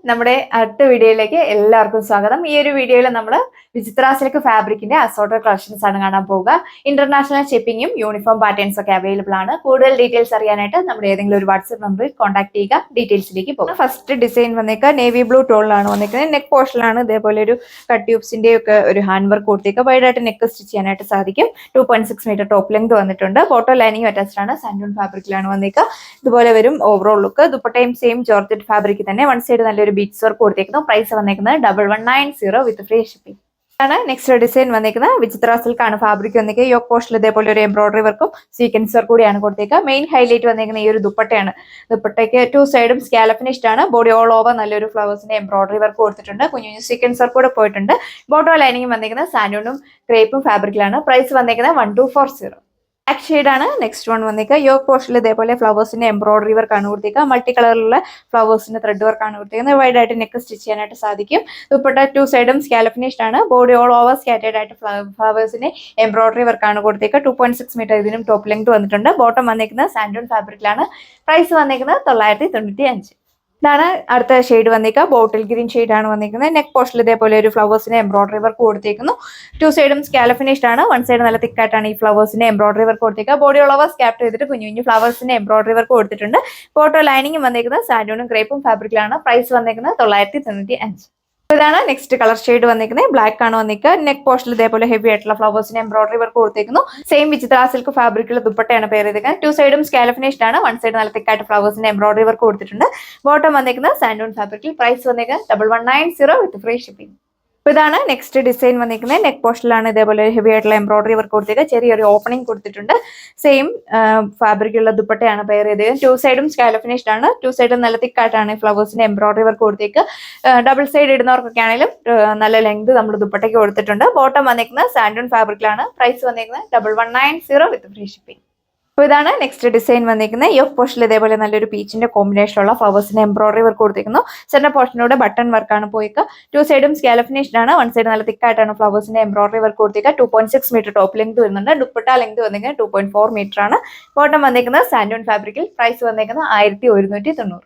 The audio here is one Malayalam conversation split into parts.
നമ്മുടെ അടുത്ത വീഡിയോയിലേക്ക് എല്ലാവർക്കും സ്വാഗതം. ഈ ഒരു വീഡിയോയിൽ നമ്മൾ വിചിത്ര സിൽക്ക് ഫാബ്രിക്കിന്റെ അസോർട്ടഡ് കളക്ഷൻസ് ആണ് കാണാൻ പോവുക. ഇന്റർനാഷണൽ ഷിപ്പിംഗും യൂണിഫോം പാറ്റേൺസ് ഒക്കെ അവൈലബിൾ ആണ്. കൂടുതൽ ഡീറ്റെയിൽസ് അറിയാനായിട്ട് നമ്മുടെ ഏതെങ്കിലും ഒരു വാട്സ്ആപ്പ് നമ്പറിൽ കോൺടാക്ട് ചെയ്യുക. ഡീറ്റെയിൽസിലേക്ക് പോകുക. ഫസ്റ്റ് ഡിസൈൻ വന്നേക്കുക നേവി ബ്ലൂ ടോണിലാണ് വന്നേക്കുന്നത്. നെക്ക് പോർഷനിലാണ് ഇതേപോലെ ഒരു കട്ട് ട്യൂബ്സിന്റെ ഒക്കെ ഒരു ഹാൻഡ് വർക്ക് കൊടുത്തേക്കുക. വൈഡായിട്ട് നെക്ക് സ്റ്റിച്ച് ചെയ്യാനായിട്ട് സാധിക്കും. 2.6 മീറ്റർ ടോപ്പ് ലെങ്ത് വന്നിട്ടുണ്ട്. ബോട്ടോ ലൈനിങ് അറ്റാച്ച്ഡ് ആണ്. സാൻഡൂൺ ഫാബ്രിക്കിലാണ് വന്നേക്കുക. ഇതുപോലെ വരും ഓവറോൾ ലുക്ക്. ദുപ്പട്ടയും സെയിം ജോർജറ്റ് ഫാബ്രിക് തന്നെ. വൺ സൈഡ് നല്ലൊരു ബീഡ്സ് വർക്ക് കൊടുത്തേക്കുന്നു. പ്രൈസ് വന്നേക്കുന്നത് 1190 വിത്ത് ഫ്രീ ഷിപ്പിംഗ് ആണ്. നെക്സ്റ്റ് ഡിസൈൻ വന്നേക്കുന്നത് വിചിത്ര സിൽക്ക് ആണ് ഫാബ്രിക് വന്നേക്കുക. യോക്ക് പോസ്റ്റിൽ ഇതേപോലെ ഒരു എംബ്രോയിഡറി വർക്കും സീക്വൻസ് വർക്ക് കൂടിയാണ് കൊടുത്തേക്കുക. മെയിൻ ഹൈലൈറ്റ് വന്നേക്കുന്ന ഈ ഒരു ദുപ്പട്ടയാണ്. ദുപ്പട്ടയ്ക്ക് 2 സൈഡും സ്കാലപ്പ് ഫിനിഷ്ഡ് ആണ്. ബോഡി ഓൾ ഓവർ നല്ലൊരു ഫ്ലവേഴ്സിന്റെ എംബ്രോയിഡറി വർക്ക് കൊടുത്തിട്ടുണ്ട്. കുഞ്ഞു സീക്വൻസ് വർക്ക് കൂടെ പോയിട്ടുണ്ട്. ബോട്ടോ ലൈനിങ് വന്നേക്കുന്നത് സാൻഡൂണും ക്രേപ്പും ഫാബ്രിക്കിലാണ്. പ്രൈസ് വന്നേക്കുന്നത് 1240. ബ്ലാക്ക് ഷെയ്ഡ് ആണ് നെക്സ്റ്റ് വൺ വന്നേക്കുക. യോക്ക് പോർഷനിൽ ഇതേപോലെ ഫ്ലവേഴ്സിന്റെ എംബ്രോയിഡറി വർക്ക് ആണ് കൊടുത്തേക്കുക. മൾട്ടി കളറിലുള്ള ഫ്ലവേഴ്സിന്റെ ത്രെഡ് വർക്ക് ആണ് കൊടുത്തേക്കുന്നത്. വൈഡ് ആയിട്ട് നെക്ക് സ്റ്റിച്ച് ചെയ്യാനായിട്ട് സാധിക്കും. ദുപ്പട്ട 2 സൈഡും സ്കാലപ്പ് ഫിനിഷ്ഡ് ആണ്. ബോഡി ഓൾ ഓവർ സ്കാറ്റേഡ് ആയിട്ട് ഫ്ലവേഴ്സിന്റെ എംബ്രോയിഡറി വർക്ക് ആണ് കൊടുത്തേക്കുക. 2.6 മീറ്റർ ഇതിനും ടോപ്പ് ലെങ്ത് വന്നിട്ടുണ്ട്. ബോട്ടം വന്നേക്കുന്നത് സാൻഡൂൺ ഫാബ്രിക്കിലാണ്. പ്രൈസ് വന്നേക്കുന്നത് 995. ഇതാണ് അടുത്ത ഷെയ്ഡ് വന്നേക്കുക. ബോട്ടിൽ ഗ്രീൻ ഷെയ്ഡ് ആണ് വന്നേക്കുന്നത്. നെക്ക് പോർഷനിൽ ഇതേപോലെ ഒരു ഫ്ലവേഴ്സിന്റെ എംബ്രോയിഡറി വർക്ക് കൊടുത്തേക്കുന്നു. 2 സൈഡും സ്കാലപ്പ് ഫിനിഷ്ഡ് ആണ്. വൺ സൈഡ് നല്ല തിക്കായിട്ടാണ് ഈ ഫ്ലവേഴ്സിന്റെ എംബ്രോയിഡറി വർക്ക് കൊടുത്തേക്കുക. ബോഡി ഓൾ സ്കാപ്റ്റ് ചെയ്തിട്ട് കുഞ്ഞു ഫ്ലവേഴ്സിന്റെ എംബ്രോയിഡറി വർക്ക് കൊടുത്തിട്ടുണ്ട്. ബോട്ടോ ലൈനിങ് വന്നേക്കുന്നത് സാൻഡൂണും ക്രേപ്പും ഫാബ്രിക്കിലാണ്. പ്രൈസ് വന്നേക്കുന്നത് 995. ഇതാണ് നെക്സ്റ്റ് കളർ ഷെയ്ഡ് വന്നിരിക്കുന്നത്. ബ്ലാക്ക് ആണ് വന്നിരിക്കുക. നെക്ക് പോർഷനിൽ ഇതേപോലെ ഹെവി ആയിട്ടുള്ള ഫ്ലവേഴ്സിന് എംബ്രോയിഡറി വർക്ക് കൊടുത്തേക്കുന്നു. സെയിം വിചിത്ര സിൽക്ക് ഫാബ്രിക്കുള്ള ദുപ്പട്ടയാണ് പേര് ചെയ്തേക്കുന്നത്. 2 സൈഡും സ്കാലപ്പ് ഫിനിഷ്ഡ് ആണ്. വൺ സൈഡ് നല്ല തിക്കായിട്ട് ഫ്ലവേഴ്സിന്റെ എംബ്രോയിഡറി വർക്ക് കൊടുത്തിട്ടുണ്ട്. ബോട്ടം വന്നിരിക്കുന്നത് സാൻഡൂൺ ഫാബ്രിക്കിൽ. പ്രൈസ് വന്നിരിക്കുന്നത് 1190 വിത്ത് ഫ്രീ ഷിപ്പിംഗ്. ഇതാണ് നെക്സ്റ്റ് ഡിസൈൻ വന്നിരിക്കുന്നത്. നെക്ക് പോർഷനിലാണ് ഇതേപോലെ ഹെവി ആയിട്ടുള്ള എംബ്രോയിഡറി വർക്ക് കൊടുത്തേക്കുക. ചെറിയൊരു ഓപ്പണിംഗ് കൊടുത്തിട്ടുണ്ട്. സെയിം ഫാബ്രിക്കുള്ള ദുപ്പട്ടയാണ് പെയർ ചെയ്തത്. 2 സൈഡും സ്കാലപ്പ് ഫിനിഷ്ഡ് ആണ്. 2 സൈഡും നല്ല തിക്കായിട്ടാണ് ഫ്ലവേഴ്സിന്റെ എംബ്രോയിഡറി വർക്ക് കൊടുത്തേക്ക്. ഡബിൾ സൈഡ് ഇടുന്നവർക്കൊക്കെ ആണെങ്കിലും നല്ല ലെങ്ത് നമ്മൾ ദുപ്പട്ടയ്ക്ക് കൊടുത്തിട്ടുണ്ട്. ബോട്ടം വന്നിരിക്കുന്നത് സാൻഡൂൺ ഫാബ്രിക്കിലാണ്. പ്രൈസ് വന്നിരിക്കുന്നത് 1190 വിത്ത് ഫ്രീ ഷിപ്പിംഗ്. അപ്പോൾ ഇതാണ് നെക്സ്റ്റ് ഡിസൈൻ വന്നിരിക്കുന്നത്. യോക്ക് പോർഷനിൽ ഇതേപോലെ നല്ലൊരു പീച്ചിന്റെ കോമ്പിനേഷനുള്ള ഫ്ലവേഴ്സിന്റെ എംബ്രോയിഡറി വർക്ക് കൊടുത്തിരിക്കുന്നു. സെന്റർ പോർഷനിലൂടെ ബട്ടൺ വർക്കാണ് പോയിക്കുക. 2 സൈഡും സ്കാലപ്പ് ഫിനിഷ്ഡ് ആണ്. വൺ സൈഡ് നല്ല തിക്കായിട്ടാണ് ഫ്ലവേഴ്സിന്റെ എംബ്രോയിഡറി വർക്ക് കൊടുത്തിരിക്കുക. 2.6 മീറ്റർ ടോപ്പ് ലെങ്ത് വരുന്നുണ്ട്. ദുപ്പട്ട ലെങ്ത് വന്നിരിക്കുന്നത് 2.4 മീറ്റർ ആണ്. ബോട്ടം വന്നിരിക്കുന്നത് സാൻഡൂൺ ഫാബ്രിക്കിൽ. പ്രൈസ് വന്നിരിക്കുന്നത് 1190.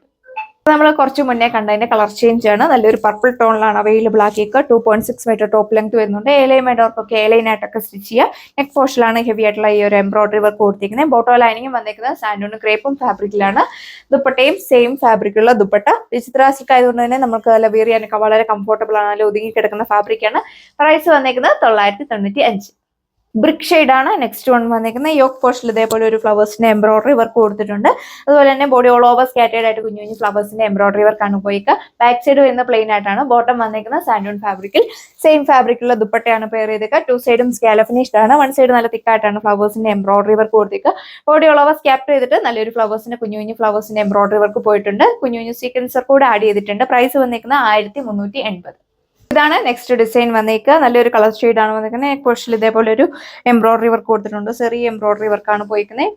നമ്മൾ കുറച്ച് മുന്നേ കണ്ടതിന്റെ കളർ ചേഞ്ച് ആണ്. നല്ലൊരു പർപ്പിൾ ടോണിലാണ് അവൈലബിൾ ആക്കിയേക്കുക. 2.6 മീറ്റർ ടോപ്പ് ലെങ്ത് വരുന്നുണ്ട്. ഏലൈമായിട്ടവർക്കൊക്കെ ഏലൈനായിട്ടൊക്കെ സ്റ്റിച്ച് ചെയ്യാം. നെക്ക് പോർഷനിലാണ് ഹെവി ആയിട്ടുള്ള ഈ ഒരു എംബ്രോയിഡറി വർക്ക് കൊടുത്തിരിക്കുന്നത്. ബോട്ടോ ലൈനിങ്ങും വന്നിരിക്കുന്നത് സാൻഡൂണും ക്രേപ്പും ഫാബ്രിക്കിലാണ്. ദുപ്പട്ടയും സെയിം ഫാബ്രിക്കുള്ള ദുപ്പട്ട. വിചിത്ര സിൽക്ക് ആയതുകൊണ്ട് തന്നെ നമുക്ക് വെയർ ചെയ്യാനൊക്കെ വളരെ കംഫർട്ടബിൾ ആണ്. നല്ല ഒതുങ്ങി കിടക്കുന്ന ഫാബ്രിക്കാണ്. പ്രൈസ് വന്നിരിക്കുന്നത് 995. ബ്രിക്ക് ഷെയ്ഡ് ആണ് നെക്സ്റ്റ് വൺ വന്നിരിക്കുന്നത്. യോക്ക് പോർഷനിൽ ഇതേപോലെ ഒരു ഫ്ലവേഴ്സിന്റെ എംബ്രോയിഡറി വർക്ക് കൊടുത്തിട്ടുണ്ട്. അതുപോലെ തന്നെ ബോഡി ഓൾ ഓവർ സ്കാറ്റേഡ് ആയിട്ട് കുഞ്ഞു ഫ്ലവേഴ്സിന്റെ എംബ്രോയിഡറി വർക്ക് ആണ് പോയിക്കുക. ബാക്ക് സൈഡ് വരുന്ന പ്ലെയിൻ ആയിട്ടാണ്. ബോട്ടം വന്നിരിക്കുന്നത് സാൻഡൂൺ ഫാബ്രിക്കിൽ. സെയിം ഫാബ്രിക്കുള്ള ദുപ്പട്ടയാണ് പെയർ ചെയ്തേക്കുക. 2 സൈഡും സ്കാലപ്പ് ഫിനിഷ്ഡ് ആണ്. വൺ സൈഡ് നല്ല തിക്കായിട്ടാണ് ഫ്ലവേഴ്സിന്റെ എംബ്രോയിഡറി വർക്ക് കൊടുത്തേക്കുക. ബോഡി ഓൾ ഓവർ സ്കാപ്റ്റ് ചെയ്തിട്ട് നല്ലൊരു ഫ്ലവേഴ്സിന്റെ കുഞ്ഞു ഫ്ലവേഴ്സിന്റെ എംബ്രോയിഡറി വർക്ക് പോയിട്ടുണ്ട്. കുഞ്ഞു സീക്വൻസ് വർക്ക് കൂടെ ആഡ് ചെയ്തിട്ടുണ്ട്. പ്രൈസ് വന്നിരിക്കുന്നത് 1380. ഇതാണ് നെക്സ്റ്റ് ഡിസൈൻ വന്നേക്കുക. നല്ലൊരു കളർ ഷെയ്ഡ് ആണ് വന്നിരിക്കുന്നത്. നെക്ക് പോർഷനിൽ ഇതേപോലെ ഒരു എംബ്രോയിഡറി വർക്ക് കൊടുത്തിട്ടുണ്ട്. ചെറിയ എംബ്രോയിഡറി വർക്കാണ് പോയിരിക്കുന്നത്.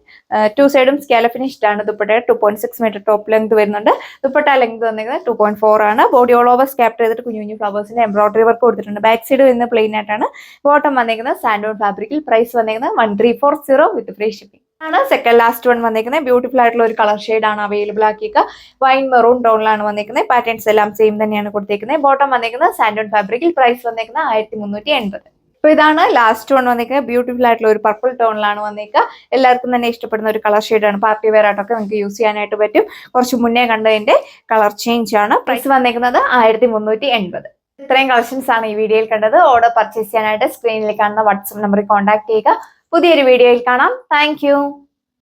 2 സൈഡും സ്കാലപ്പ് ഫിനിഷ്ഡ് ആണ്. ദുപ്പട്ട 2.6 മീറ്റർ ടോപ്പ് ലെങ്ത് വരുന്നുണ്ട്. ദുപ്പട്ട ലെങ്ത് വന്നിരിക്കുന്നത് 2.4 ആണ്. ബോഡി ഓൾ ഓവർ സ്കാപ്റ്റ് ചെയ്തിട്ട് കുഞ്ഞു ഫ്ലവേഴ്സിന്റെ എംബ്രോയിഡറി വർക്ക് കൊടുത്തിട്ടുണ്ട്. ബാക്ക് സൈഡ് വരുന്ന പ്ലെയിൻ ആയിട്ടാണ്. ബോട്ടം വന്നിരിക്കുന്നത് സാൻഡൂൺ ഫാബ്രിക്കിൽ. പ്രൈസ് വന്നിരിക്കുന്നത് 1340 വിത്ത് ഫ്രീ ഷിപ്പിംഗ് ആണ്. സെക്കൻഡ് ലാസ്റ്റ് വൺ വന്നിരിക്കുന്നത്. ബ്യൂട്ടിഫുൾ ആയിട്ടുള്ള ഒരു കളർ ഷെയ്ഡ് ആണ് അവൈലബിൾ ആക്കിയേക്കുക. വൈൻ മെറൂൺ ടോണിലാണ് വന്നിരിക്കുന്നത്. പാറ്റേൺസ് എല്ലാം സെയിം തന്നെയാണ് കൊടുത്തേക്കുന്നത്. ബോട്ടം വന്നിരിക്കുന്നത് സാൻഡൂൺ ഫാബ്രിക്കിൽ. പ്രൈസ് വന്നിരിക്കുന്നത് 1380. അപ്പോൾ ഇതാണ് ലാസ്റ്റ് വൺ വന്നിരിക്കുന്നത്. ബ്യൂട്ടിഫുൾ ആയിട്ടുള്ള ഒരു പർപ്പിൾ ടോണിലാണ് വന്നിരിക്കുക. എല്ലാവർക്കും തന്നെ ഇഷ്ടപ്പെടുന്ന ഒരു കളർ ഷെയ്ഡാണ്. പാർട്ടി വെയർ ആയിട്ടൊക്കെ നിങ്ങൾക്ക് യൂസ് ചെയ്യാനായിട്ട് പറ്റും. കുറച്ച് മുന്നേ കണ്ടതിന്റെ കളർ ചേഞ്ച് ആണ്. പ്രൈസ് വന്നിരിക്കുന്നത് 1380. ഇത്രയും കളക്ഷൻസ് ആണ് ഈ വീഡിയോയിൽ കണ്ടത്. ഓർഡർ പർച്ചേസ് ചെയ്യാനായിട്ട് സ്ക്രീനിൽ കാണുന്ന വാട്സ്ആപ്പ് നമ്പറിൽ കോൺടാക്ട് ചെയ്യുക. പുതിയൊരു വീഡിയോയിൽ കാണാം. താങ്ക്